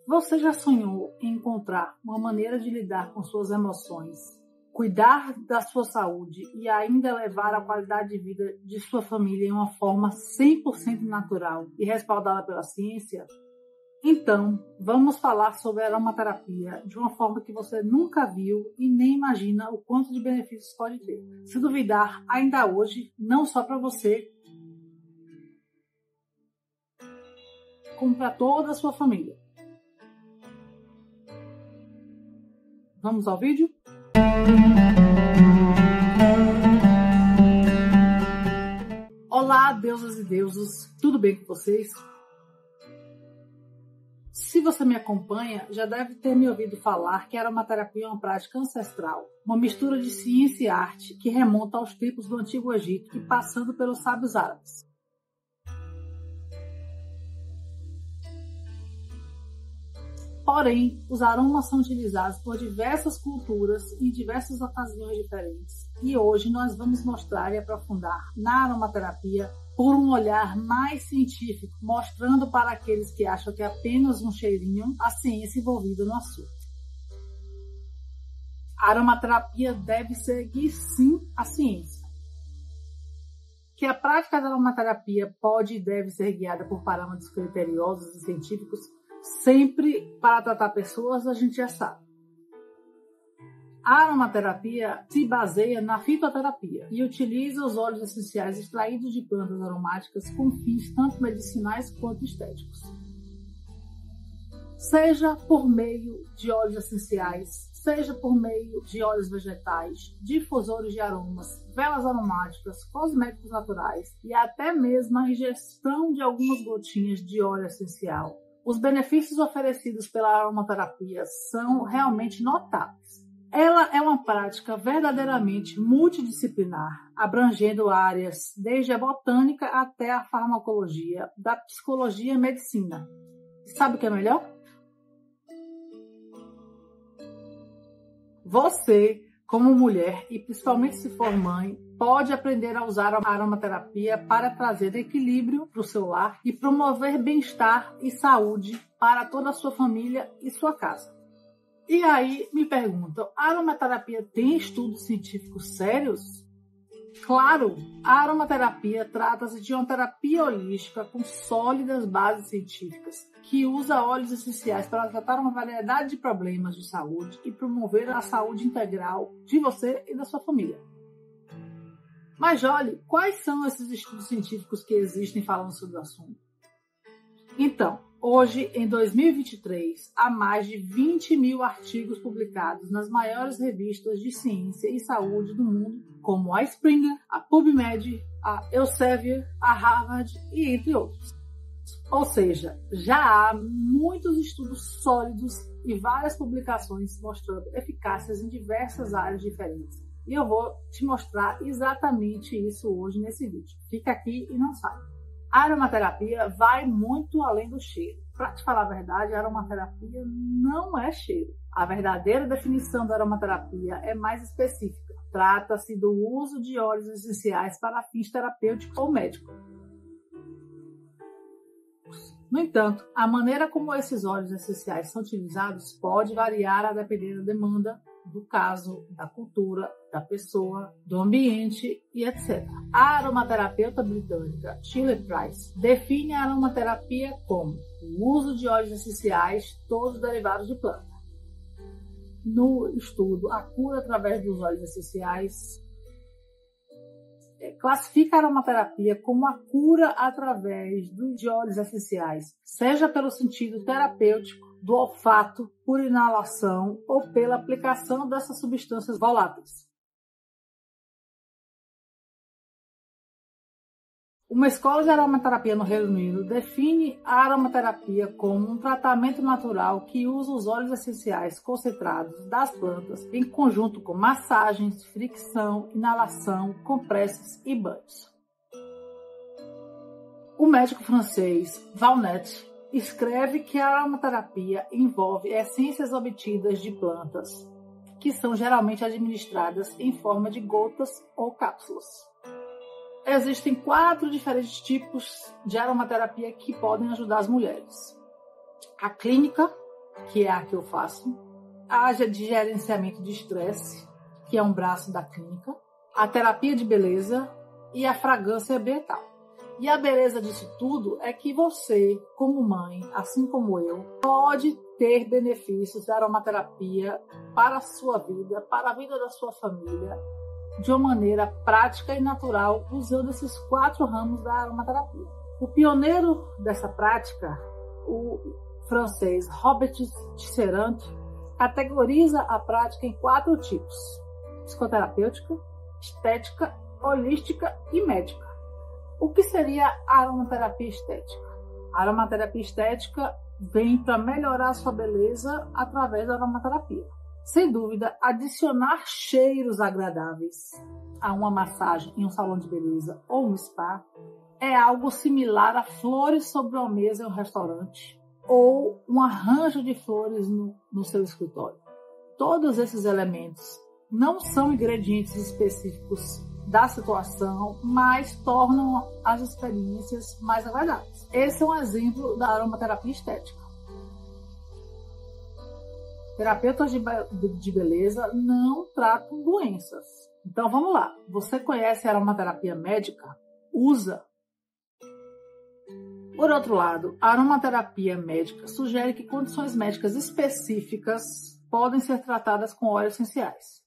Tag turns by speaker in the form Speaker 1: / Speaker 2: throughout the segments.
Speaker 1: Você já sonhou em encontrar uma maneira de lidar com suas emoções, cuidar da sua saúde e ainda levar a qualidade de vida de sua família em uma forma 100% natural e respaldada pela ciência? Então, vamos falar sobre a aromaterapia de uma forma que você nunca viu e nem imagina o quanto de benefícios pode ter. Se duvidar, ainda hoje, não só para você, como para toda a sua família. Vamos ao vídeo? Olá, deusas e deuses, tudo bem com vocês? Se você me acompanha, já deve ter me ouvido falar que a aromaterapia é uma prática ancestral, uma mistura de ciência e arte que remonta aos tempos do Antigo Egito e passando pelos sábios árabes. Porém, os aromas são utilizados por diversas culturas em diversas ocasiões diferentes. E hoje nós vamos mostrar e aprofundar na aromaterapia por um olhar mais científico, mostrando para aqueles que acham que é apenas um cheirinho a ciência envolvida no assunto. A aromaterapia deve seguir sim a ciência. Que a prática da aromaterapia pode e deve ser guiada por parâmetros criteriosos e científicos, sempre para tratar pessoas, a gente já sabe. A aromaterapia se baseia na fitoterapia e utiliza os óleos essenciais extraídos de plantas aromáticas com fins tanto medicinais quanto estéticos. Seja por meio de óleos essenciais, seja por meio de óleos vegetais, difusores de aromas, velas aromáticas, cosméticos naturais e até mesmo a ingestão de algumas gotinhas de óleo essencial. Os benefícios oferecidos pela aromaterapia são realmente notáveis. Ela é uma prática verdadeiramente multidisciplinar, abrangendo áreas desde a botânica até a farmacologia, da psicologia e medicina. Sabe o que é melhor? Você, como mulher, e principalmente se for mãe, pode aprender a usar a aromaterapia para trazer equilíbrio para o seu lar e promover bem-estar e saúde para toda a sua família e sua casa. E aí me perguntam, a aromaterapia tem estudos científicos sérios? Claro, a aromaterapia trata-se de uma terapia holística com sólidas bases científicas, que usa óleos essenciais para tratar uma variedade de problemas de saúde e promover a saúde integral de você e da sua família. Mas olhe, quais são esses estudos científicos que existem falando sobre o assunto? Então, hoje, em 2023, há mais de 20 mil artigos publicados nas maiores revistas de ciência e saúde do mundo, como a Springer, a PubMed, a Elsevier, a Harvard e entre outros. Ou seja, já há muitos estudos sólidos e várias publicações mostrando eficácias em diversas áreas diferentes. E eu vou te mostrar exatamente isso hoje nesse vídeo. Fica aqui e não sai. A aromaterapia vai muito além do cheiro. Para te falar a verdade, a aromaterapia não é cheiro. A verdadeira definição da aromaterapia é mais específica. Trata-se do uso de óleos essenciais para fins terapêuticos ou médicos. No entanto, a maneira como esses óleos essenciais são utilizados pode variar a depender da demanda, do caso, da cultura, da pessoa, do ambiente e etc. A aromaterapeuta britânica Shirley Price define a aromaterapia como o uso de óleos essenciais, todos derivados de planta. No estudo A Cura através dos óleos essenciais, classifica a aromaterapia como a cura através de óleos essenciais, seja pelo sentido terapêutico, do olfato, por inalação ou pela aplicação dessas substâncias voláteis. Uma escola de aromaterapia no Reino Unido define a aromaterapia como um tratamento natural que usa os óleos essenciais concentrados das plantas em conjunto com massagens, fricção, inalação, compressas e banhos. O médico francês Valnet escreve que a aromaterapia envolve essências obtidas de plantas, que são geralmente administradas em forma de gotas ou cápsulas. Existem 4 diferentes tipos de aromaterapia que podem ajudar as mulheres. A clínica, que é a que eu faço, a de gerenciamento de estresse, que é um braço da clínica, a terapia de beleza e a fragrância ambiental. E a beleza disso tudo é que você, como mãe, assim como eu, pode ter benefícios da aromaterapia para a sua vida, para a vida da sua família, de uma maneira prática e natural, usando esses 4 ramos da aromaterapia. O pioneiro dessa prática, o francês Robert Tisserand, categoriza a prática em 4 tipos: psicoterapêutica, estética, holística e médica. O que seria a aromaterapia estética? A aromaterapia estética vem para melhorar a sua beleza através da aromaterapia. Sem dúvida, adicionar cheiros agradáveis a uma massagem em um salão de beleza ou um spa é algo similar a flores sobre uma mesa em um restaurante ou um arranjo de flores no seu escritório. Todos esses elementos não são ingredientes específicos da situação, mas tornam as experiências mais agradáveis. Esse é um exemplo da aromaterapia estética. Terapeutas de beleza não tratam doenças. Então vamos lá. Você conhece a aromaterapia médica? Usa. Por outro lado, a aromaterapia médica sugere que condições médicas específicas podem ser tratadas com óleos essenciais.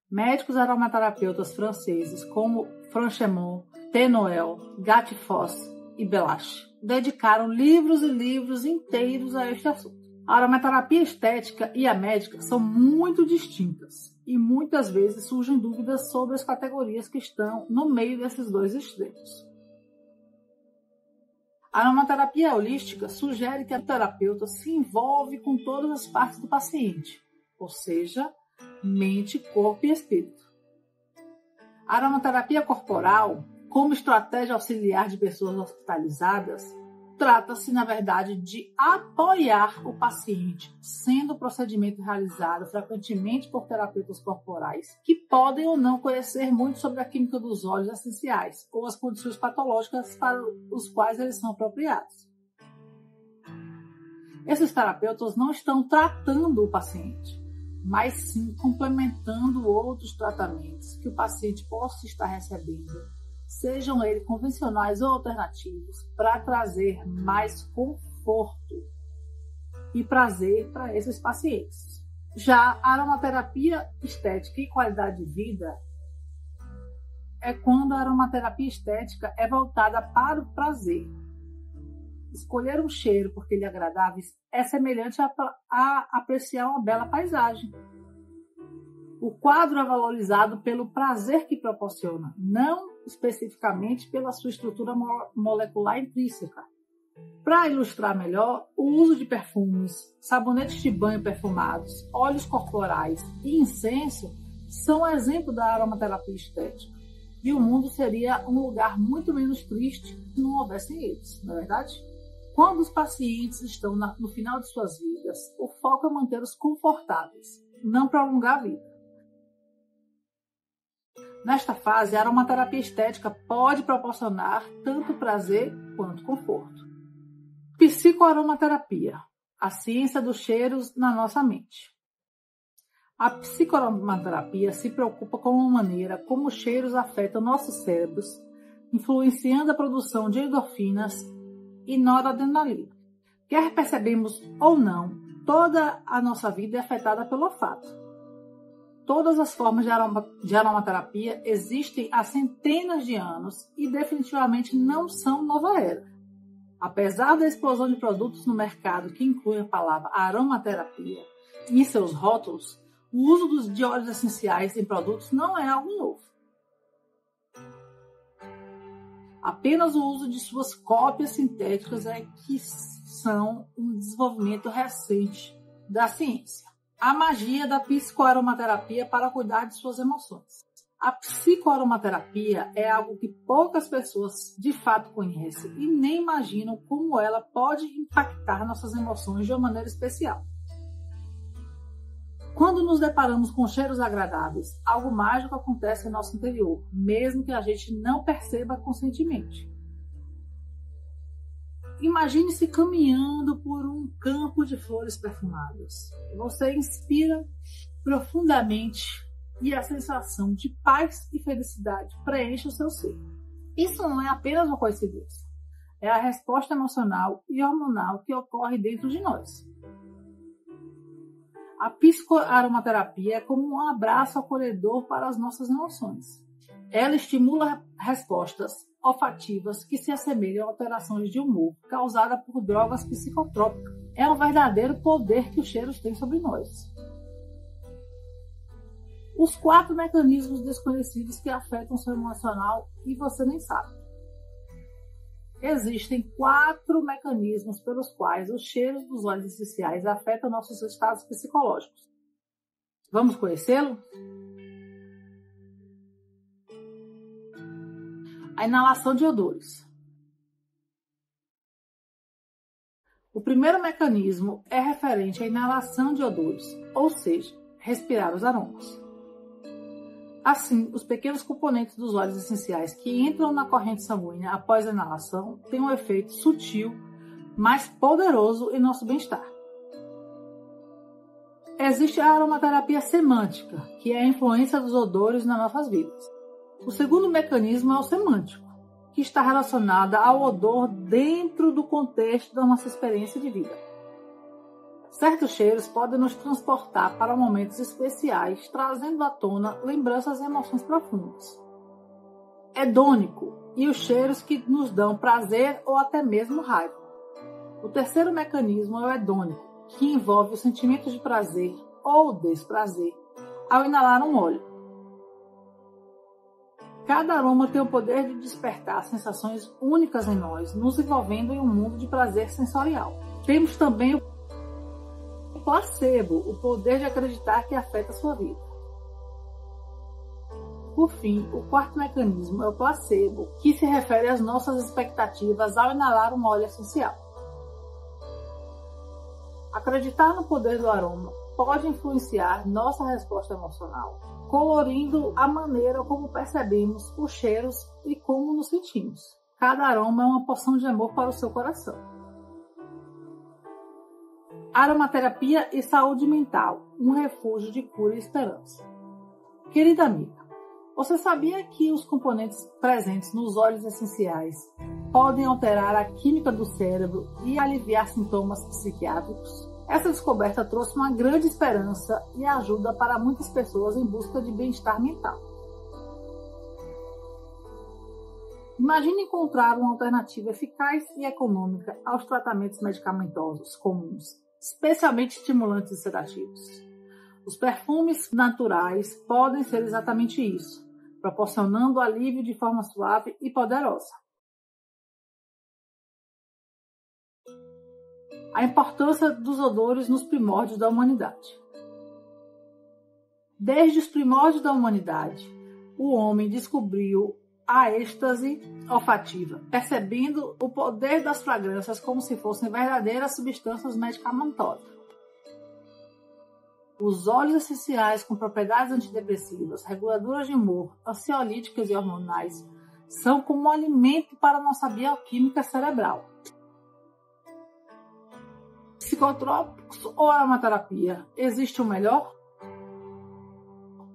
Speaker 1: Médicos aromaterapeutas franceses como Franchemont, Tenoel, Gattefossé e Belache dedicaram livros e livros inteiros a este assunto. A aromaterapia estética e a médica são muito distintas e muitas vezes surgem dúvidas sobre as categorias que estão no meio desses 2 extremos. A aromaterapia holística sugere que a terapeuta se envolve com todas as partes do paciente, ou seja, mente, corpo e espírito. A aromaterapia corporal, como estratégia auxiliar de pessoas hospitalizadas, trata-se, na verdade, de apoiar o paciente, sendo o procedimento realizado frequentemente por terapeutas corporais, que podem ou não conhecer muito sobre a química dos óleos essenciais ou as condições patológicas para os quais eles são apropriados. Esses terapeutas não estão tratando o paciente, mas sim complementando outros tratamentos que o paciente possa estar recebendo, sejam eles convencionais ou alternativos, para trazer mais conforto e prazer para esses pacientes. Já a aromaterapia estética e qualidade de vida é quando a aromaterapia estética é voltada para o prazer. Escolher um cheiro porque ele é agradável é semelhante a apreciar uma bela paisagem. O quadro é valorizado pelo prazer que proporciona, não especificamente pela sua estrutura molecular intrínseca. Para ilustrar melhor, o uso de perfumes, sabonetes de banho perfumados, óleos corporais e incenso são exemplo da aromaterapia estética. E o mundo seria um lugar muito menos triste se não houvessem eles, não é verdade? Quando os pacientes estão no final de suas vidas, o foco é mantê-los confortáveis, não prolongar a vida. Nesta fase, a aromaterapia estética pode proporcionar tanto prazer quanto conforto. Psicoaromaterapia, a ciência dos cheiros na nossa mente. A psicoaromaterapia se preocupa com a maneira como os cheiros afetam nossos cérebros, influenciando a produção de endorfinas e noradrenalina. Quer percebemos ou não, toda a nossa vida é afetada pelo olfato. Todas as formas de aromaterapia existem há centenas de anos e definitivamente não são nova era. Apesar da explosão de produtos no mercado que incluem a palavra aromaterapia em seus rótulos, o uso de óleos essenciais em produtos não é algo novo. Apenas o uso de suas cópias sintéticas é que são um desenvolvimento recente da ciência. A magia da psicoaromaterapia para cuidar de suas emoções. A psicoaromaterapia é algo que poucas pessoas de fato conhecem e nem imaginam como ela pode impactar nossas emoções de uma maneira especial. Quando nos deparamos com cheiros agradáveis, algo mágico acontece em nosso interior, mesmo que a gente não perceba conscientemente. Imagine-se caminhando por um campo de flores perfumadas. Você inspira profundamente e a sensação de paz e felicidade preenche o seu ser. Isso não é apenas uma coincidência. É a resposta emocional e hormonal que ocorre dentro de nós. A psicoaromaterapia é como um abraço acolhedor para as nossas emoções. Ela estimula respostas olfativas que se assemelham a alterações de humor causadas por drogas psicotrópicas. É um verdadeiro poder que os cheiros têm sobre nós. Os 4 mecanismos desconhecidos que afetam o seu emocional e você nem sabe. Existem 4 mecanismos pelos quais os cheiros dos óleos essenciais afetam nossos estados psicológicos. Vamos conhecê-lo? A inalação de odores. O primeiro mecanismo é referente à inalação de odores, ou seja, respirar os aromas. Assim, os pequenos componentes dos óleos essenciais que entram na corrente sanguínea após a inalação têm um efeito sutil, mas poderoso em nosso bem-estar. Existe a aromaterapia semântica, que é a influência dos odores nas nossas vidas. O segundo mecanismo é o semântico, que está relacionado ao odor dentro do contexto da nossa experiência de vida. Certos cheiros podem nos transportar para momentos especiais, trazendo à tona lembranças e emoções profundas. Hedônico e os cheiros que nos dão prazer ou até mesmo raiva. O terceiro mecanismo é o hedônico, que envolve o sentimento de prazer ou desprazer ao inalar um óleo. Cada aroma tem o poder de despertar sensações únicas em nós, nos envolvendo em um mundo de prazer sensorial. Temos também o placebo, o poder de acreditar que afeta a sua vida. Por fim, o quarto mecanismo é o placebo, que se refere às nossas expectativas ao inalar um óleo essencial. Acreditar no poder do aroma pode influenciar nossa resposta emocional, colorindo a maneira como percebemos os cheiros e como nos sentimos. Cada aroma é uma porção de amor para o seu coração. Aromaterapia e saúde mental, um refúgio de cura e esperança. Querida amiga, você sabia que os componentes presentes nos óleos essenciais podem alterar a química do cérebro e aliviar sintomas psiquiátricos? Essa descoberta trouxe uma grande esperança e ajuda para muitas pessoas em busca de bem-estar mental. Imagine encontrar uma alternativa eficaz e econômica aos tratamentos medicamentosos comuns, especialmente estimulantes e sedativos. Os perfumes naturais podem ser exatamente isso, proporcionando alívio de forma suave e poderosa. A importância dos odores nos primórdios da humanidade. Desde os primórdios da humanidade, o homem descobriu a êxtase olfativa, percebendo o poder das fragrâncias como se fossem verdadeiras substâncias medicamentosas. Os óleos essenciais com propriedades antidepressivas, reguladoras de humor, ansiolíticas e hormonais são como um alimento para a nossa bioquímica cerebral. Psicotrópicos ou aromaterapia, existe o melhor?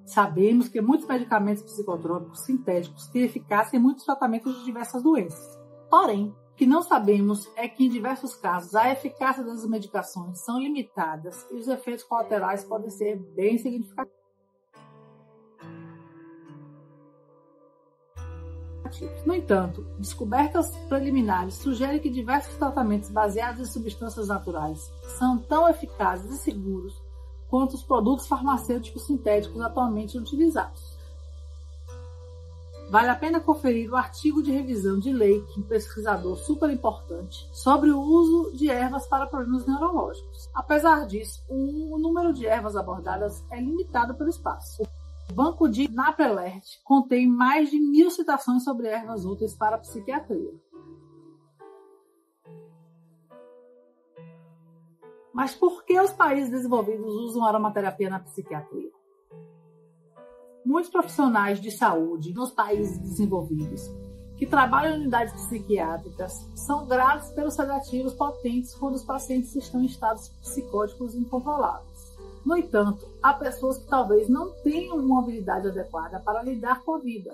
Speaker 1: Sabemos que muitos medicamentos psicotrópicos sintéticos têm eficácia em muitos tratamentos de diversas doenças. Porém, o que não sabemos é que em diversos casos a eficácia das medicações são limitadas e os efeitos colaterais podem ser bem significativos. No entanto, descobertas preliminares sugerem que diversos tratamentos baseados em substâncias naturais são tão eficazes e seguros quanto os produtos farmacêuticos sintéticos atualmente utilizados. Vale a pena conferir o artigo de revisão de Lake, um pesquisador super importante, sobre o uso de ervas para problemas neurológicos. Apesar disso, o número de ervas abordadas é limitado pelo espaço. O banco de NAPRELERT contém mais de 1000 citações sobre ervas úteis para a psiquiatria. Mas por que os países desenvolvidos usam aromaterapia na psiquiatria? Muitos profissionais de saúde nos países desenvolvidos que trabalham em unidades psiquiátricas são graves pelos sedativos potentes quando os pacientes estão em estados psicóticos incontroláveis. No entanto, há pessoas que talvez não tenham uma habilidade adequada para lidar com a vida.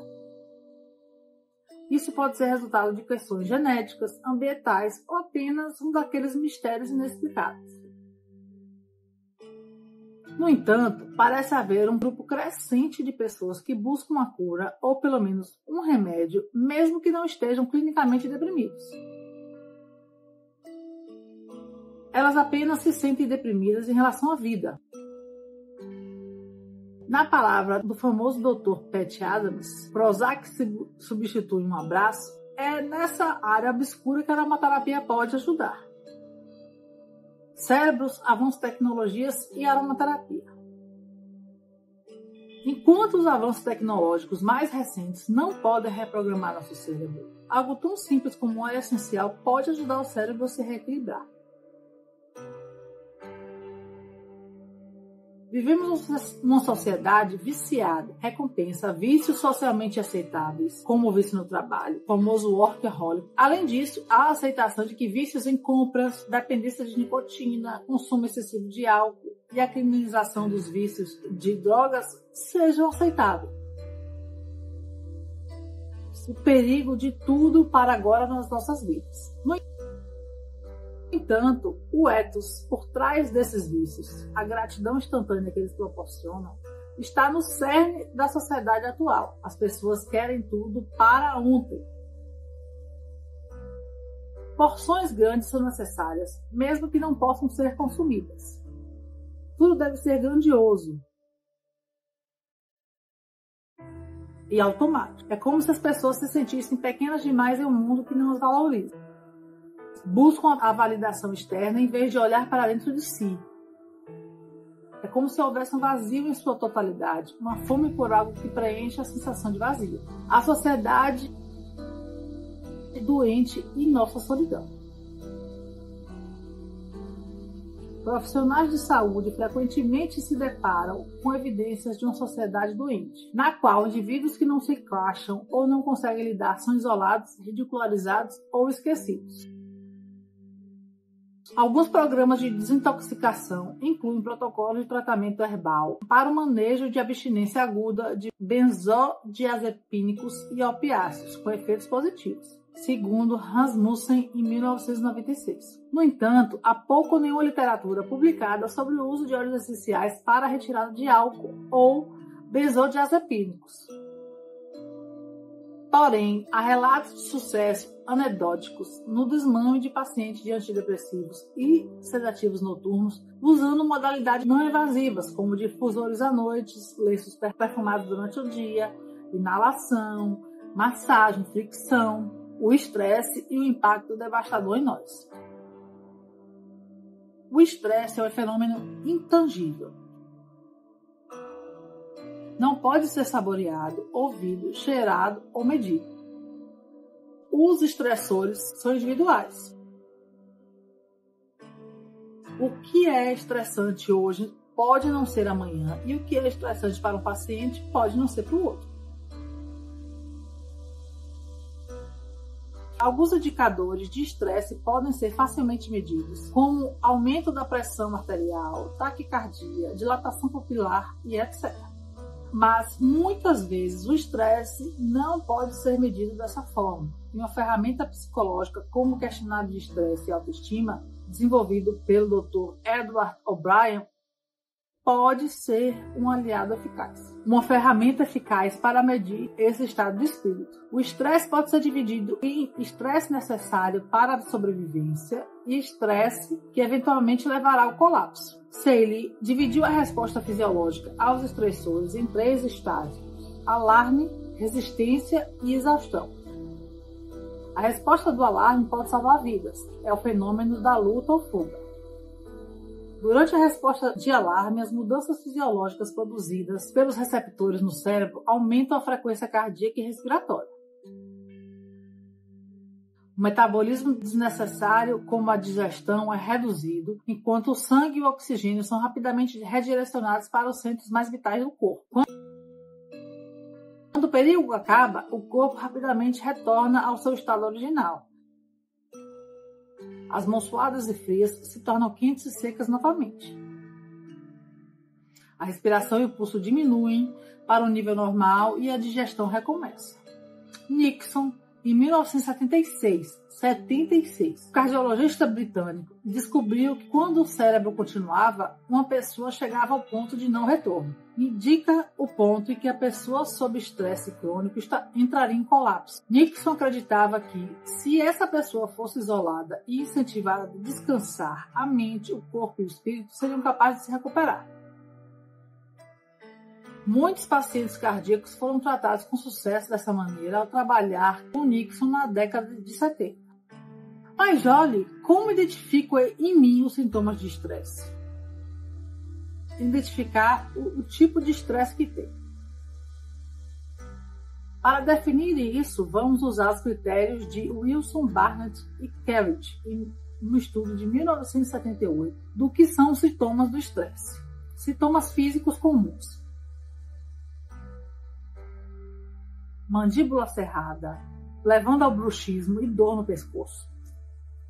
Speaker 1: Isso pode ser resultado de questões genéticas, ambientais ou apenas um daqueles mistérios inexplicáveis. No entanto, parece haver um grupo crescente de pessoas que buscam a cura ou pelo menos um remédio, mesmo que não estejam clinicamente deprimidos. Elas apenas se sentem deprimidas em relação à vida. Na palavra do famoso Dr. Pat Adams, Prozac substitui um abraço, é nessa área obscura que a aromaterapia pode ajudar. Cérebros, avanços tecnologias e aromaterapia. Enquanto os avanços tecnológicos mais recentes não podem reprogramar nosso cérebro, algo tão simples como um óleo essencial pode ajudar o cérebro a se reequilibrar. Vivemos numa sociedade viciada, recompensa vícios socialmente aceitáveis, como o vício no trabalho, o famoso workaholic. Além disso, há a aceitação de que vícios em compras, dependência de nicotina, consumo excessivo de álcool e a criminalização dos vícios de drogas sejam aceitáveis. O perigo de tudo para agora nas nossas vidas. No entanto, o ethos por trás desses vícios, a gratidão instantânea que eles proporcionam, está no cerne da sociedade atual. As pessoas querem tudo para ontem. Porções grandes são necessárias, mesmo que não possam ser consumidas. Tudo deve ser grandioso e automático. É como se as pessoas se sentissem pequenas demais em um mundo que não as valoriza. Buscam a validação externa em vez de olhar para dentro de si. É como se houvesse um vazio em sua totalidade, uma fome por algo que preenche a sensação de vazio. A sociedade é doente e nossa solidão. Profissionais de saúde frequentemente se deparam com evidências de uma sociedade doente, na qual indivíduos que não se encaixam ou não conseguem lidar são isolados, ridicularizados ou esquecidos. Alguns programas de desintoxicação incluem protocolos de tratamento herbal para o manejo de abstinência aguda de benzodiazepínicos e opiáceos com efeitos positivos, segundo Rasmussen em 1996. No entanto, há pouco ou nenhuma literatura publicada sobre o uso de óleos essenciais para a retirada de álcool ou benzodiazepínicos. Porém, há relatos de sucesso anedóticos no desmame de pacientes de antidepressivos e sedativos noturnos usando modalidades não invasivas, como difusores à noite, lenços perfumados durante o dia, inalação, massagem, fricção, o estresse e o impacto devastador em nós. O estresse é um fenômeno intangível. Não pode ser saboreado, ouvido, cheirado ou medido. Os estressores são individuais. O que é estressante hoje pode não ser amanhã, e o que é estressante para um paciente pode não ser para o outro. Alguns indicadores de estresse podem ser facilmente medidos, como aumento da pressão arterial, taquicardia, dilatação pupilar e etc. Mas, muitas vezes, o estresse não pode ser medido dessa forma. E uma ferramenta psicológica como o questionário de estresse e autoestima, desenvolvido pelo Dr. Edward O'Brien, pode ser um aliado eficaz. Uma ferramenta eficaz para medir esse estado de espírito. O estresse pode ser dividido em estresse necessário para a sobrevivência e estresse que eventualmente levará ao colapso. Seeley dividiu a resposta fisiológica aos estressores em 3 estágios: alarme, resistência e exaustão. A resposta do alarme pode salvar vidas. É o fenômeno da luta ou fuga. Durante a resposta de alarme, as mudanças fisiológicas produzidas pelos receptores no cérebro aumentam a frequência cardíaca e respiratória. O metabolismo desnecessário, como a digestão, é reduzido, enquanto o sangue e o oxigênio são rapidamente redirecionados para os centros mais vitais do corpo. Quando Quando o perigo acaba, o corpo rapidamente retorna ao seu estado original. As mãos suadas e frias se tornam quentes e secas novamente. A respiração e o pulso diminuem para o nível normal e a digestão recomeça. Nixon, em 1976, o cardiologista britânico descobriu que quando o cérebro continuava, uma pessoa chegava ao ponto de não retorno. Indica o ponto em que a pessoa sob estresse crônico entraria em colapso. Nixon acreditava que, se essa pessoa fosse isolada e incentivada a descansar, a mente, o corpo e o espírito seriam capazes de se recuperar. Muitos pacientes cardíacos foram tratados com sucesso dessa maneira ao trabalhar com Nixon na década de 70. Mas olhe, como identifico em mim os sintomas de estresse? Identificar o tipo de estresse que tem. Para definir isso, vamos usar os critérios de Wilson, Barnett e Carriage, no estudo de 1978, do que são os sintomas do estresse. Sintomas físicos comuns. Mandíbula cerrada, levando ao bruxismo e dor no pescoço.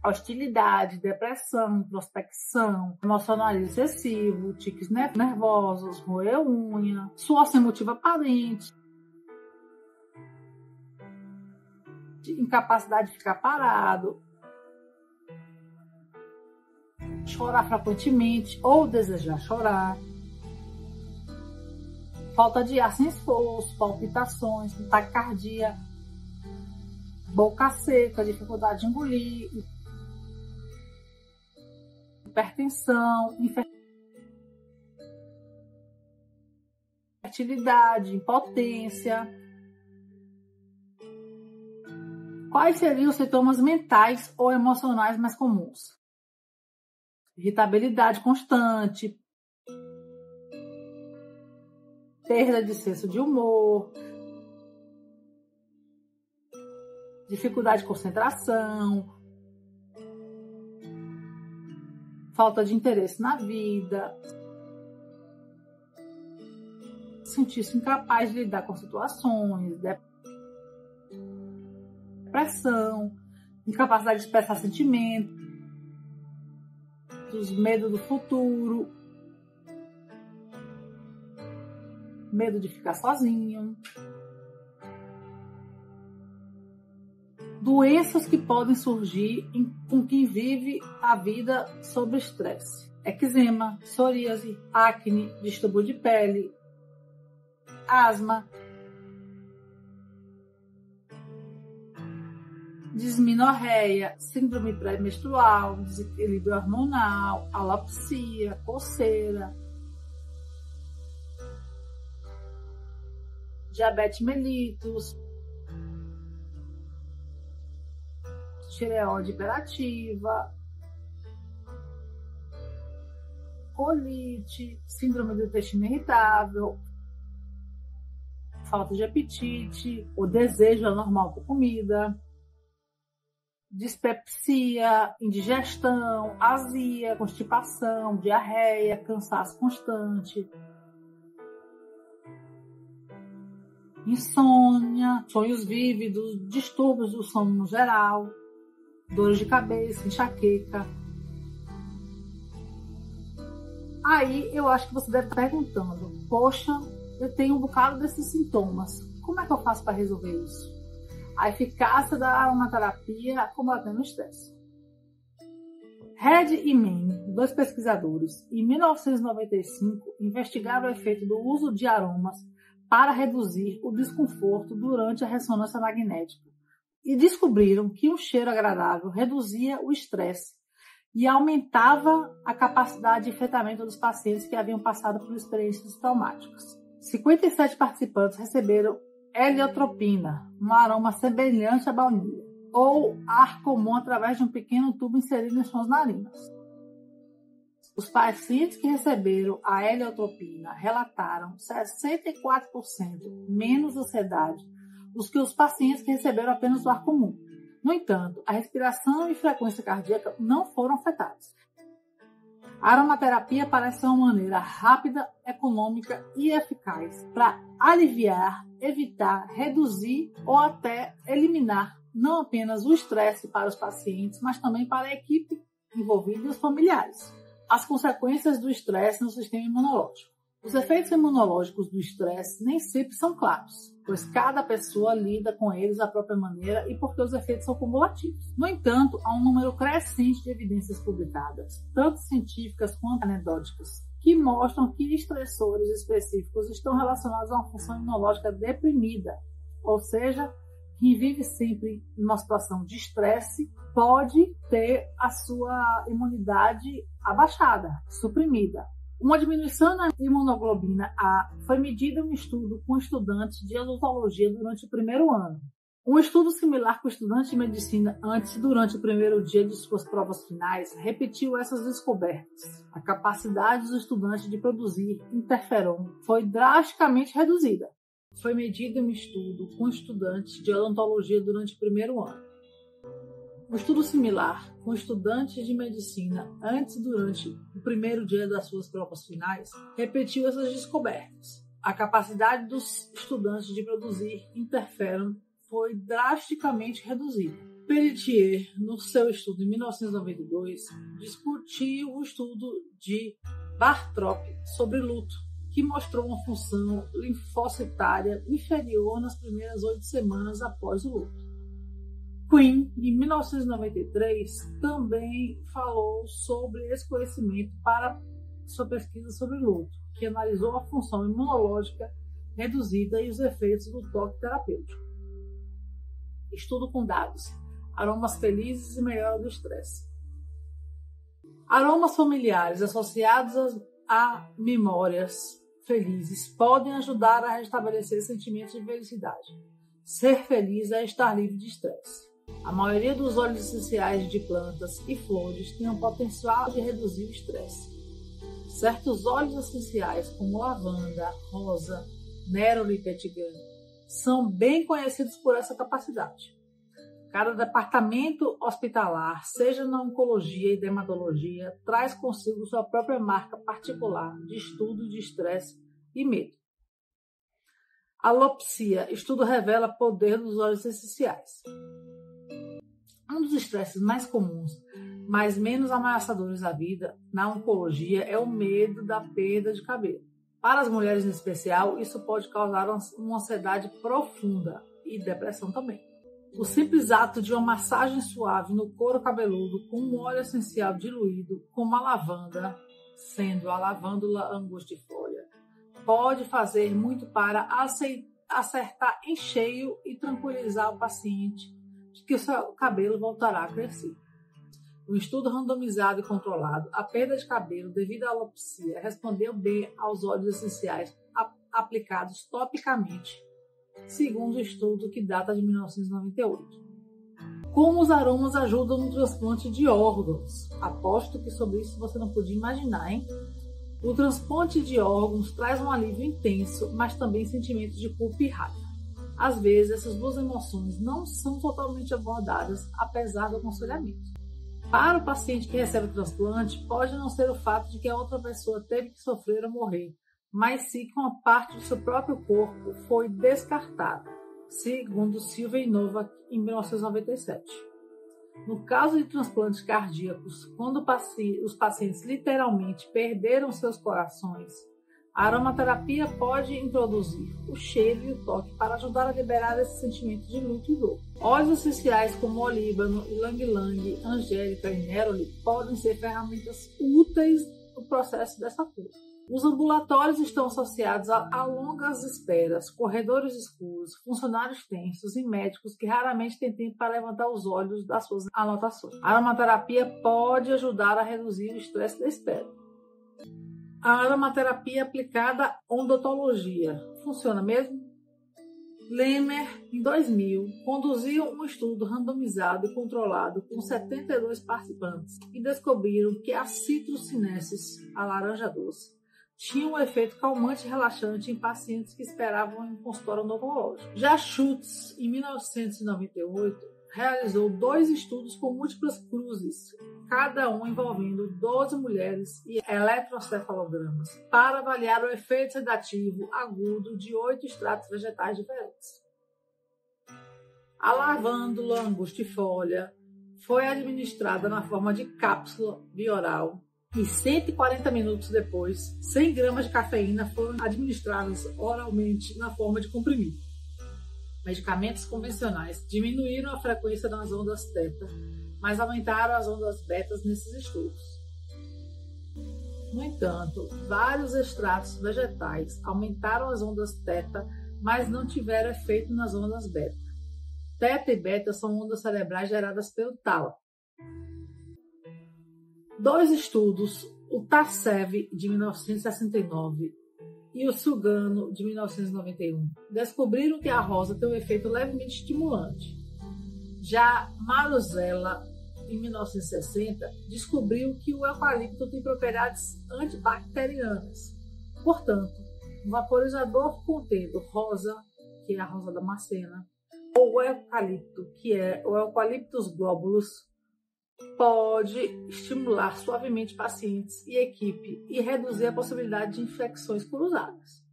Speaker 1: Hostilidade, depressão, introspecção, emocionalismo excessivo, tiques nervosos, roer unha, suor sem motivo aparente, incapacidade de ficar parado, chorar frequentemente ou desejar chorar, falta de ar sem esforço, palpitações, taquicardia, boca seca, dificuldade de engolir, hipertensão, infertilidade, impotência. Quais seriam os sintomas mentais ou emocionais mais comuns? Irritabilidade constante, perda de senso de humor, dificuldade de concentração, falta de interesse na vida, sentir-se incapaz de lidar com situações, depressão, incapacidade de expressar sentimentos, medo do futuro, medo de ficar sozinho, doenças que podem surgir com quem vive a vida sob estresse: eczema, psoríase, acne, distúrbio de pele, asma, dismenorreia, síndrome pré-menstrual, desequilíbrio hormonal, alopecia, coceira, diabetes mellitus, tireoide hiperativa, colite, síndrome do intestino irritável, falta de apetite, o desejo anormal por comida, dispepsia, indigestão, azia, constipação, diarreia, cansaço constante, insônia, sonhos vívidos, distúrbios do sono no geral, dores de cabeça, enxaqueca. Aí eu acho que você deve estar perguntando: poxa, eu tenho um bocado desses sintomas, como é que eu faço para resolver isso? A eficácia da aromaterapia combatendo o estresse. Head e Mann, dois pesquisadores, em 1995, investigaram o efeito do uso de aromas para reduzir o desconforto durante a ressonância magnética e descobriram que um cheiro agradável reduzia o estresse e aumentava a capacidade de enfrentamento dos pacientes que haviam passado por experiências traumáticas. 57 participantes receberam heliotropina, um aroma semelhante à baunilha, ou ar comum através de um pequeno tubo inserido em suas narinas. Os pacientes que receberam a heliotropina relataram 64% menos ansiedade do que os pacientes que receberam apenas o ar comum. No entanto, a respiração e frequência cardíaca não foram afetadas. A aromaterapia parece ser uma maneira rápida, econômica e eficaz para aliviar, evitar, reduzir ou até eliminar não apenas o estresse para os pacientes, mas também para a equipe envolvida e os familiares. As consequências do estresse no sistema imunológico. Os efeitos imunológicos do estresse nem sempre são claros, pois cada pessoa lida com eles da própria maneira e porque os efeitos são cumulativos. No entanto, há um número crescente de evidências publicadas, tanto científicas quanto anedóticas, que mostram que estressores específicos estão relacionados a uma função imunológica deprimida, ou seja, quem vive sempre em uma situação de estresse pode ter a sua imunidade abaixada, suprimida. Uma diminuição na imunoglobina A foi medida em um estudo com estudantes de odontologia durante o primeiro ano. Um estudo similar com estudantes de medicina antes e durante o primeiro dia de suas provas finais repetiu essas descobertas. A capacidade dos estudantes de produzir interferon foi drasticamente reduzida. Foi medida em um estudo com estudantes de odontologia durante o primeiro ano. Um estudo similar com estudantes de medicina antes e durante o primeiro dia das suas provas finais repetiu essas descobertas. A capacidade dos estudantes de produzir interferon foi drasticamente reduzida. Pelletier, no seu estudo em 1992, discutiu o estudo de Bartrop sobre luto, que mostrou uma função linfocitária inferior nas primeiras 8 semanas após o luto. Quinn, em 1993, também falou sobre esse conhecimento para sua pesquisa sobre luto, que analisou a função imunológica reduzida e os efeitos do toque terapêutico. Estudo com dados, aromas felizes e melhora do estresse. Aromas familiares associados a memórias felizes podem ajudar a restabelecer sentimentos de felicidade. Ser feliz é estar livre de estresse. A maioria dos óleos essenciais de plantas e flores tem um potencial de reduzir o estresse. Certos óleos essenciais, como lavanda, rosa, neroli e petigan, são bem conhecidos por essa capacidade. Cada departamento hospitalar, seja na oncologia e dermatologia, traz consigo sua própria marca particular de estudo de estresse e medo. Alopecia, estudo revela poder dos óleos essenciais. Um dos estresses mais comuns, mas menos ameaçadores da vida na oncologia é o medo da perda de cabelo. Para as mulheres em especial, isso pode causar uma ansiedade profunda e depressão também. O simples ato de uma massagem suave no couro cabeludo com um óleo essencial diluído, como a lavanda, sendo a lavândula angustifolia, pode fazer muito para acertar em cheio e tranquilizar o paciente de que o seu cabelo voltará a crescer. Um estudo randomizado e controlado, a perda de cabelo devido à alopecia respondeu bem aos óleos essenciais aplicados topicamente, segundo o estudo que data de 1998. Como os aromas ajudam no transplante de órgãos? Aposto que sobre isso você não podia imaginar, hein? O transplante de órgãos traz um alívio intenso, mas também sentimentos de culpa e raiva. Às vezes, essas duas emoções não são totalmente abordadas, apesar do aconselhamento. Para o paciente que recebe o transplante, pode não ser o fato de que a outra pessoa teve que sofrer ou morrer, mas sim que uma parte do seu próprio corpo foi descartada, segundo Silva e Nova, em 1997. No caso de transplantes cardíacos, quando os pacientes literalmente perderam seus corações, a aromaterapia pode introduzir o cheiro e o toque para ajudar a liberar esse sentimento de luto e dor. Óleos essenciais como olíbano, ylang-ylang, angélica e neroli podem ser ferramentas úteis no processo dessa cura. Os ambulatórios estão associados a longas esperas, corredores escuros, funcionários tensos e médicos que raramente têm tempo para levantar os olhos das suas anotações. A aromaterapia pode ajudar a reduzir o estresse da espera. A aromaterapia aplicada à odontologia funciona mesmo? Lemmer, em 2000, conduziu um estudo randomizado e controlado com 72 participantes e descobriram que a Citrus sinensis, a laranja doce, tinha um efeito calmante e relaxante em pacientes que esperavam em consultório odontológico. Já Schultz, em 1998, realizou 2 estudos com múltiplas cruzes, cada um envolvendo 12 mulheres e eletrocefalogramas, para avaliar o efeito sedativo agudo de 8 extratos vegetais diferentes. A lavândula angustifolia foi administrada na forma de cápsula bioral e 140 minutos depois, 100 gramas de cafeína foram administradas oralmente na forma de comprimido. Medicamentos convencionais diminuíram a frequência das ondas θ, mas aumentaram as ondas betas nesses estudos. No entanto, vários extratos vegetais aumentaram as ondas θ, mas não tiveram efeito nas ondas beta. Θ e beta são ondas cerebrais geradas pelo tálamo. 2 estudos, o Tassev, de 1969, e o Sugano, de 1991, descobriram que a rosa tem um efeito levemente estimulante. Já Maruzella, em 1960, descobriu que o eucalipto tem propriedades antibacterianas. Portanto, um vaporizador contendo rosa, que é a rosa damascena, ou o eucalipto, que é o Eucalyptus globulus, pode estimular suavemente pacientes e equipe e reduzir a possibilidade de infecções cruzadas.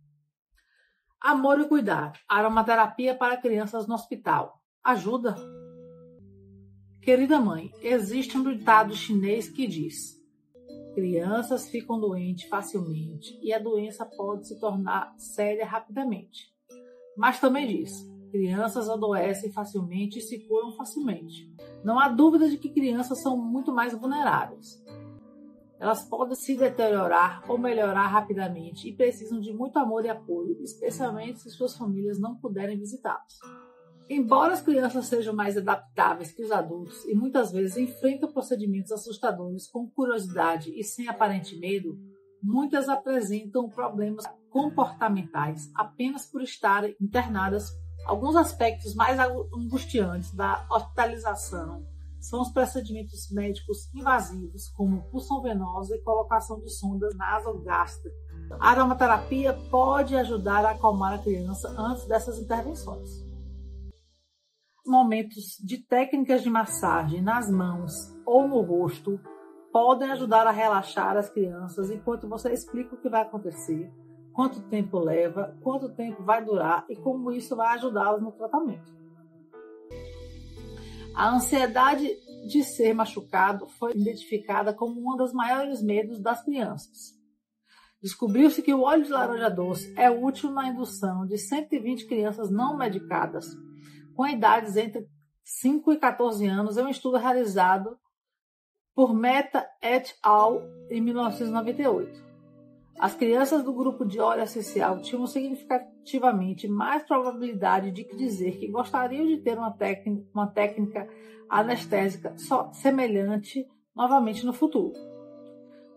Speaker 1: Amor e cuidado. Aromaterapia para crianças no hospital. Ajuda? Querida mãe, existe um ditado chinês que diz: crianças ficam doentes facilmente e a doença pode se tornar séria rapidamente. Mas também diz: crianças adoecem facilmente e se curam facilmente. Não há dúvida de que crianças são muito mais vulneráveis. Elas podem se deteriorar ou melhorar rapidamente e precisam de muito amor e apoio, especialmente se suas famílias não puderem visitá-los. Embora as crianças sejam mais adaptáveis que os adultos e muitas vezes enfrentam procedimentos assustadores com curiosidade e sem aparente medo, muitas apresentam problemas comportamentais apenas por estarem internadas. Alguns aspectos mais angustiantes da hospitalização são os procedimentos médicos invasivos, como punção venosa e colocação de sondas nasogástricas. A aromaterapia pode ajudar a acalmar a criança antes dessas intervenções. Momentos de técnicas de massagem nas mãos ou no rosto podem ajudar a relaxar as crianças enquanto você explica o que vai acontecer, quanto tempo leva, quanto tempo vai durar e como isso vai ajudá-los no tratamento. A ansiedade de ser machucado foi identificada como um dos maiores medos das crianças. Descobriu-se que o óleo de laranja doce é útil na indução de 120 crianças não medicadas, com idades entre 5 e 14 anos, em um estudo realizado por Mehta et al. Em 1998. As crianças do grupo de óleo essencial tinham significativamente mais probabilidade de dizer que gostariam de ter uma técnica anestésica semelhante novamente no futuro.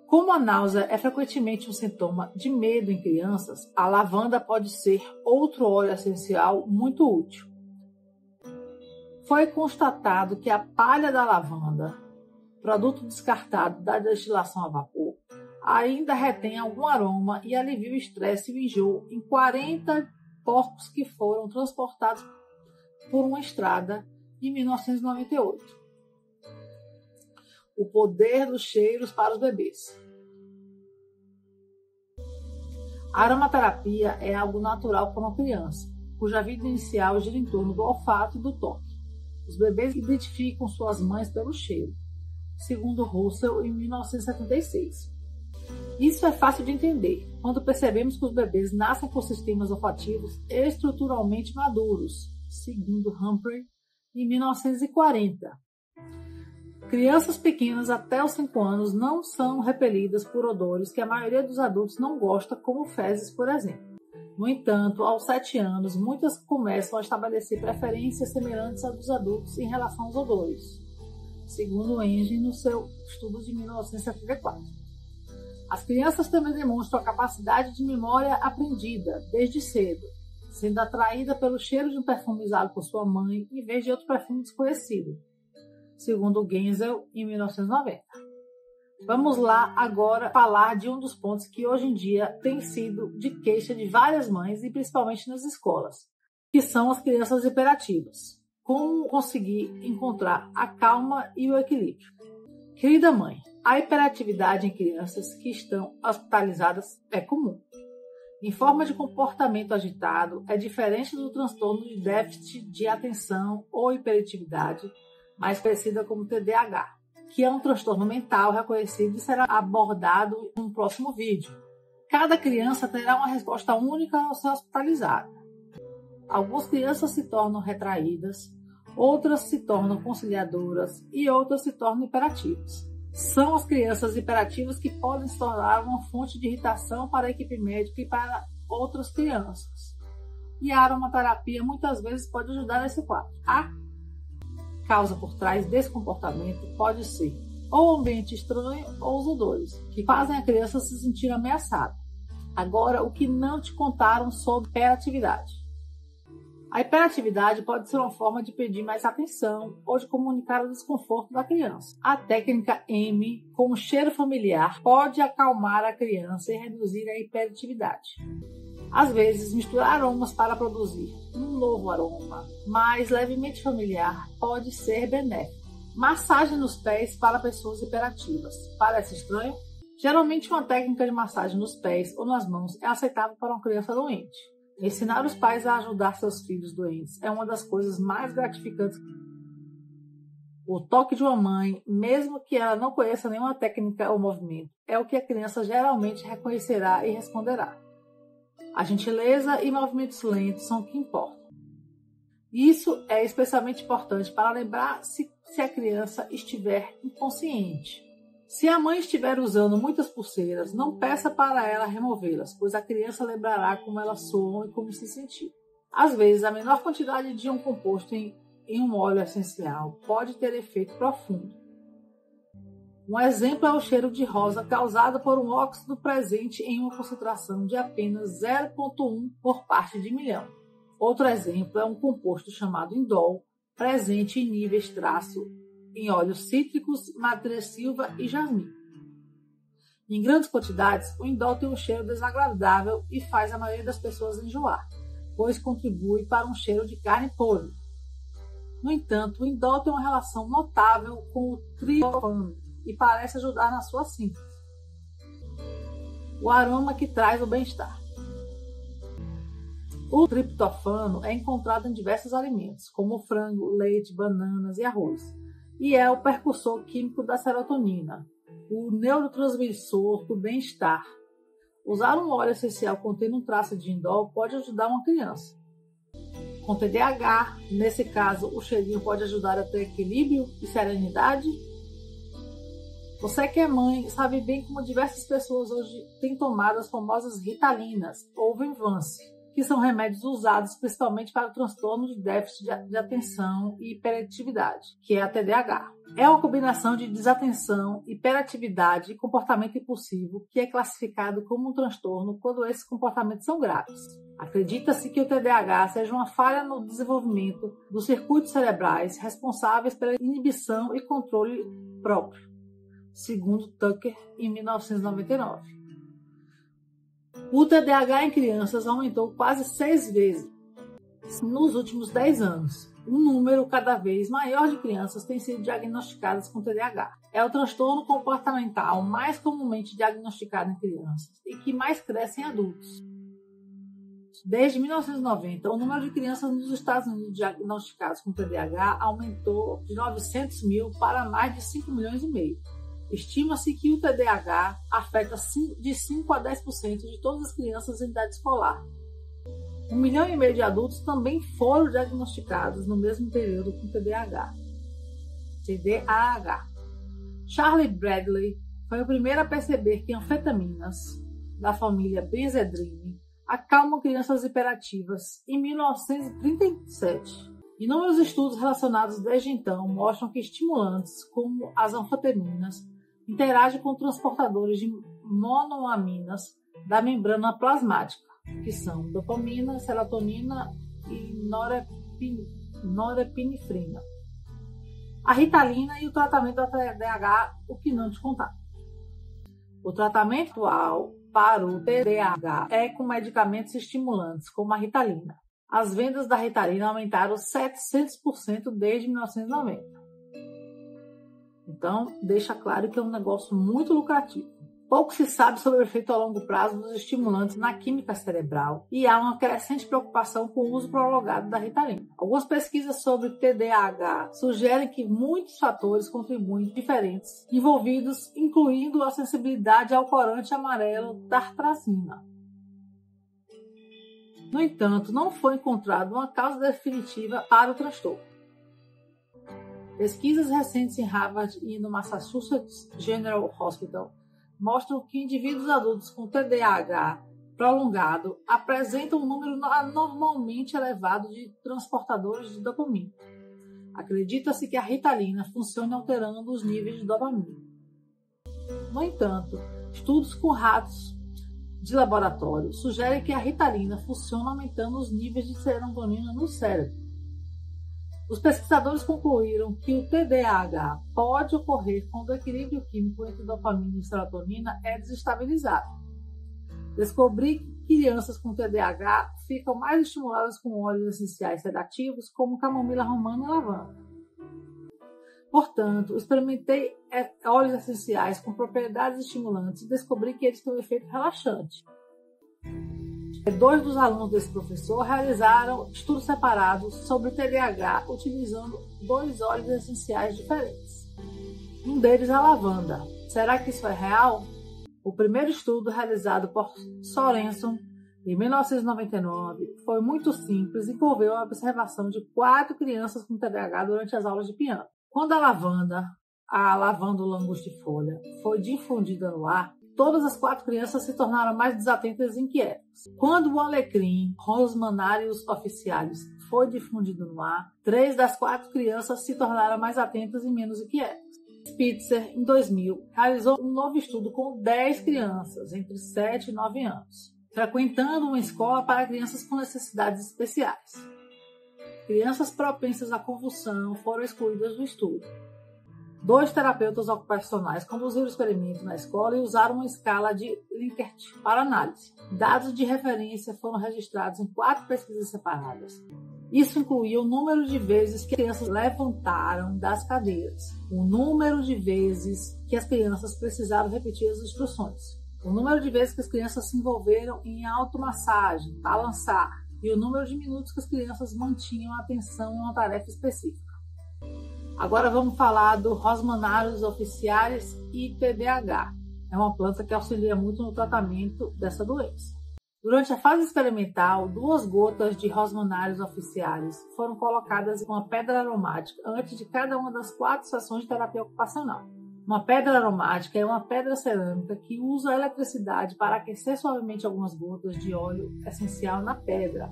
Speaker 1: Como a náusea é frequentemente um sintoma de medo em crianças, a lavanda pode ser outro óleo essencial muito útil. Foi constatado que a palha da lavanda, produto descartado da destilação a vapor, ainda retém algum aroma e alivia o estresse e o enjoo em 40 porcos que foram transportados por uma estrada em 1998. O poder dos cheiros para os bebês. A aromaterapia é algo natural para uma criança, cuja vida inicial gira em torno do olfato e do toque. Os bebês identificam suas mães pelo cheiro, segundo Russell em 1976. Isso é fácil de entender quando percebemos que os bebês nascem com sistemas olfativos estruturalmente maduros, segundo Humphrey, em 1940. Crianças pequenas até os 5 anos não são repelidas por odores que a maioria dos adultos não gosta, como fezes, por exemplo. No entanto, aos 7 anos, muitas começam a estabelecer preferências semelhantes às dos adultos em relação aos odores, segundo Engel no seu estudo de 1974. As crianças também demonstram a capacidade de memória aprendida desde cedo, sendo atraída pelo cheiro de um perfume usado por sua mãe em vez de outro perfume desconhecido, segundo Genzel, em 1990. Vamos lá agora falar de um dos pontos que hoje em dia tem sido de queixa de várias mães e principalmente nas escolas, que são as crianças hiperativas. como conseguir encontrar a calma e o equilíbrio. Querida mãe, a hiperatividade em crianças que estão hospitalizadas é comum. Em forma de comportamento agitado, é diferente do transtorno de déficit de atenção ou hiperatividade, mais conhecida como TDAH, que é um transtorno mental reconhecido e será abordado em um próximo vídeo. Cada criança terá uma resposta única ao ser hospitalizada. Algumas crianças se tornam retraídas, outras se tornam conciliadoras e outras se tornam hiperativas. São as crianças hiperativas que podem se tornar uma fonte de irritação para a equipe médica e para outras crianças. E a aromaterapia muitas vezes pode ajudar nesse quadro. A causa por trás desse comportamento pode ser ou ambiente estranho ou os odores, que fazem a criança se sentir ameaçada. Agora, o que não te contaram sobre hiperatividade. A hiperatividade pode ser uma forma de pedir mais atenção ou de comunicar o desconforto da criança. A técnica M, com o cheiro familiar, pode acalmar a criança e reduzir a hiperatividade. Às vezes, misturar aromas para produzir um novo aroma, mais levemente familiar, pode ser benéfico. Massagem nos pés para pessoas hiperativas. Parece estranho? Geralmente, uma técnica de massagem nos pés ou nas mãos é aceitável para uma criança doente. Ensinar os pais a ajudar seus filhos doentes é uma das coisas mais gratificantes. O toque de uma mãe, mesmo que ela não conheça nenhuma técnica ou movimento, é o que a criança geralmente reconhecerá e responderá. A gentileza e movimentos lentos são o que importam. Isso é especialmente importante para lembrar se a criança estiver inconsciente. Se a mãe estiver usando muitas pulseiras, não peça para ela removê-las, pois a criança lembrará como elas soam e como se sentir. Às vezes, a menor quantidade de um composto em um óleo essencial pode ter efeito profundo. Um exemplo é o cheiro de rosa causado por um óxido presente em uma concentração de apenas 0,1 por parte de milhão. Outro exemplo é um composto chamado indol, presente em níveis traço em óleos cítricos, madressilva e jasmim. Em grandes quantidades, o indol tem um cheiro desagradável e faz a maioria das pessoas enjoar, pois contribui para um cheiro de carne podre. No entanto, o indol tem uma relação notável com o triptofano e parece ajudar na sua síntese. O aroma que traz o bem-estar. O triptofano é encontrado em diversos alimentos, como frango, leite, bananas e arroz, e é o precursor químico da serotonina, o neurotransmissor do bem-estar. Usar um óleo essencial contendo um traço de indol pode ajudar uma criança. Com TDAH, nesse caso, o cheirinho pode ajudar a ter equilíbrio e serenidade. Você que é mãe sabe bem como diversas pessoas hoje têm tomado as famosas Ritalinas ou Venvance, que são remédios usados principalmente para o transtorno de déficit de atenção e hiperatividade, que é a TDAH. É uma combinação de desatenção, hiperatividade e comportamento impulsivo que é classificado como um transtorno quando esses comportamentos são graves. Acredita-se que o TDAH seja uma falha no desenvolvimento dos circuitos cerebrais responsáveis pela inibição e controle próprio, segundo Tucker, em 1999. O TDAH em crianças aumentou quase 6 vezes nos últimos 10 anos. Um número cada vez maior de crianças tem sido diagnosticadas com TDAH. É o transtorno comportamental mais comumente diagnosticado em crianças e que mais cresce em adultos. Desde 1990, o número de crianças nos Estados Unidos diagnosticadas com TDAH aumentou de 900 mil para mais de 5 milhões e meio. Estima-se que o TDAH afeta de 5 a 10% de todas as crianças em idade escolar. 1,5 milhão de adultos também foram diagnosticados no mesmo período com TDAH. Charlie Bradley foi o primeiro a perceber que anfetaminas da família benzedrine acalmam crianças hiperativas em 1937. Inúmeros estudos relacionados desde então mostram que estimulantes como as anfetaminas interagem com transportadores de monoaminas da membrana plasmática, que são dopamina, serotonina e norepinefrina. A Ritalina e o tratamento da TDAH, o que não te contar. O tratamento atual para o TDAH é com medicamentos estimulantes, como a Ritalina. As vendas da Ritalina aumentaram 700% desde 1990. Então, deixa claro que é um negócio muito lucrativo. Pouco se sabe sobre o efeito a longo prazo dos estimulantes na química cerebral e há uma crescente preocupação com o uso prolongado da Ritalina. Algumas pesquisas sobre TDAH sugerem que muitos fatores contribuem diferentes envolvidos, incluindo a sensibilidade ao corante amarelo tartrazina. No entanto, não foi encontrada uma causa definitiva para o transtorno. Pesquisas recentes em Harvard e no Massachusetts General Hospital mostram que indivíduos adultos com TDAH prolongado apresentam um número anormalmente elevado de transportadores de dopamina. Acredita-se que a Ritalina funciona alterando os níveis de dopamina. No entanto, estudos com ratos de laboratório sugerem que a Ritalina funciona aumentando os níveis de serotonina no cérebro. Os pesquisadores concluíram que o TDAH pode ocorrer quando o equilíbrio químico entre dopamina e serotonina é desestabilizado. Descobri que crianças com TDAH ficam mais estimuladas com óleos essenciais sedativos como camomila romana e lavanda. Portanto, experimentei óleos essenciais com propriedades estimulantes e descobri que eles têm um efeito relaxante. 2 dos alunos desse professor realizaram estudos separados sobre o TDAH utilizando 2 óleos essenciais diferentes. Um deles é a lavanda. Será que isso é real? O primeiro estudo, realizado por Sorenson em 1999, foi muito simples e envolveu a observação de 4 crianças com TDAH durante as aulas de piano. Quando a lavândula angustifolia, foi difundida no ar, todas as 4 crianças se tornaram mais desatentas e inquietas. Quando o alecrim Rosmanarius officialis foi difundido no ar, 3 das 4 crianças se tornaram mais atentas e menos inquietas. Spitzer, em 2000, realizou um novo estudo com 10 crianças entre 7 e 9 anos, frequentando uma escola para crianças com necessidades especiais. Crianças propensas à convulsão foram excluídas do estudo. 2 terapeutas ocupacionais conduziram o experimento na escola e usaram uma escala de Likert para análise. Dados de referência foram registrados em 4 pesquisas separadas. Isso incluía o número de vezes que as crianças levantaram das cadeiras, o número de vezes que as crianças precisaram repetir as instruções, o número de vezes que as crianças se envolveram em automassagem, balançar, e o número de minutos que as crianças mantinham a atenção em uma tarefa específica. Agora vamos falar do Rosmanarius officialis e TDAH. É uma planta que auxilia muito no tratamento dessa doença. Durante a fase experimental, 2 gotas de Rosmanarius officialis foram colocadas em uma pedra aromática antes de cada uma das 4 sessões de terapia ocupacional. Uma pedra aromática é uma pedra cerâmica que usa a eletricidade para aquecer suavemente algumas gotas de óleo essencial na pedra.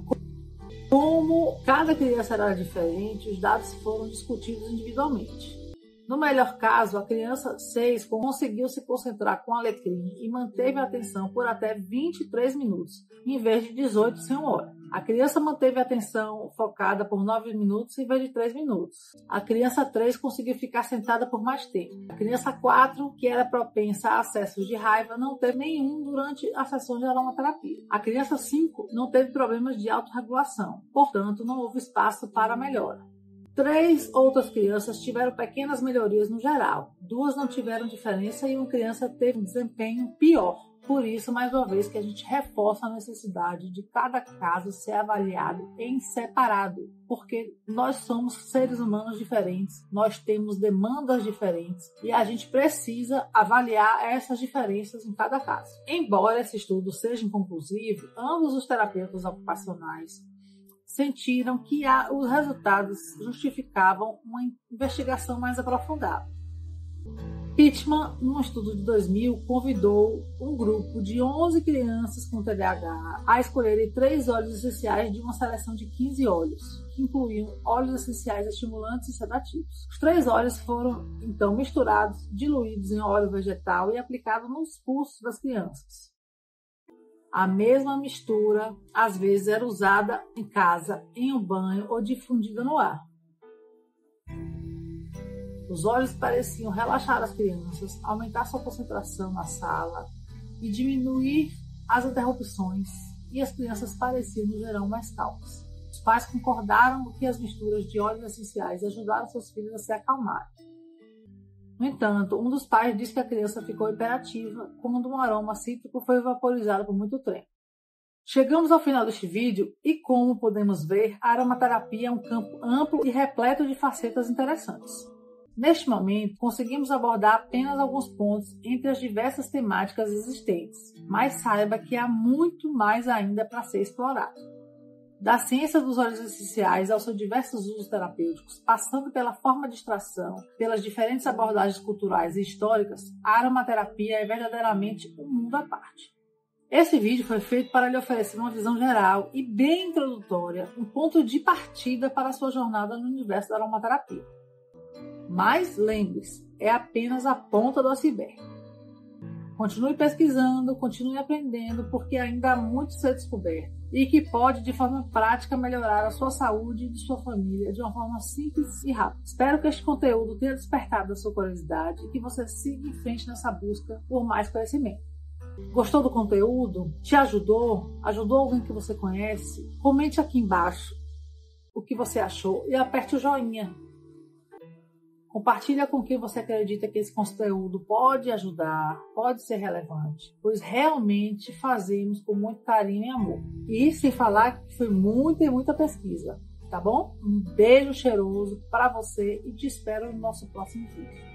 Speaker 1: Como cada criança era diferente, os dados foram discutidos individualmente. No melhor caso, a criança 6 conseguiu se concentrar com alecrim e manteve a atenção por até 23 minutos, em vez de 18 sem 1 hora. A criança manteve a atenção focada por 9 minutos em vez de 3 minutos. A criança 3 conseguiu ficar sentada por mais tempo. A criança 4, que era propensa a acessos de raiva, não teve nenhum durante a sessão de aromaterapia. A criança 5 não teve problemas de autorregulação, portanto, não houve espaço para melhora. 3 outras crianças tiveram pequenas melhorias no geral. 2 não tiveram diferença e uma criança teve um desempenho pior. Por isso, mais uma vez, que a gente reforça a necessidade de cada caso ser avaliado em separado, porque nós somos seres humanos diferentes, nós temos demandas diferentes e a gente precisa avaliar essas diferenças em cada caso. Embora esse estudo seja inconclusivo, ambos os terapeutas ocupacionais sentiram que os resultados justificavam uma investigação mais aprofundada. Pittman, num estudo de 2000, convidou um grupo de 11 crianças com TDAH a escolherem 3 óleos essenciais de uma seleção de 15 óleos, que incluíam óleos essenciais estimulantes e sedativos. Os 3 óleos foram, então, misturados, diluídos em óleo vegetal e aplicados nos pulsos das crianças. A mesma mistura, às vezes, era usada em casa, em um banho ou difundida no ar. Os óleos pareciam relaxar as crianças, aumentar sua concentração na sala e diminuir as interrupções, e as crianças pareciam, no geral, mais calmas. Os pais concordaram que as misturas de óleos essenciais ajudaram seus filhos a se acalmarem. No entanto, um dos pais disse que a criança ficou hiperativa quando um aroma cítrico foi vaporizado por muito tempo. Chegamos ao final deste vídeo e, como podemos ver, a aromaterapia é um campo amplo e repleto de facetas interessantes. Neste momento, conseguimos abordar apenas alguns pontos entre as diversas temáticas existentes, mas saiba que há muito mais ainda para ser explorado. Da ciência dos óleos essenciais aos seus diversos usos terapêuticos, passando pela forma de extração, pelas diferentes abordagens culturais e históricas, a aromaterapia é verdadeiramente um mundo à parte. Esse vídeo foi feito para lhe oferecer uma visão geral e bem introdutória, um ponto de partida para a sua jornada no universo da aromaterapia. Mas lembre-se, é apenas a ponta do iceberg. Continue pesquisando, continue aprendendo, porque ainda há muito a ser descoberto e que pode, de forma prática, melhorar a sua saúde e de sua família de uma forma simples e rápida. Espero que este conteúdo tenha despertado a sua curiosidade e que você siga em frente nessa busca por mais conhecimento. Gostou do conteúdo? Te ajudou? Ajudou alguém que você conhece? Comente aqui embaixo o que você achou e aperte o joinha. Compartilha com quem você acredita que esse conteúdo pode ajudar, pode ser relevante, pois realmente fazemos com muito carinho e amor. E sem falar que foi muita e muita pesquisa, tá bom? Um beijo cheiroso para você e te espero no nosso próximo vídeo.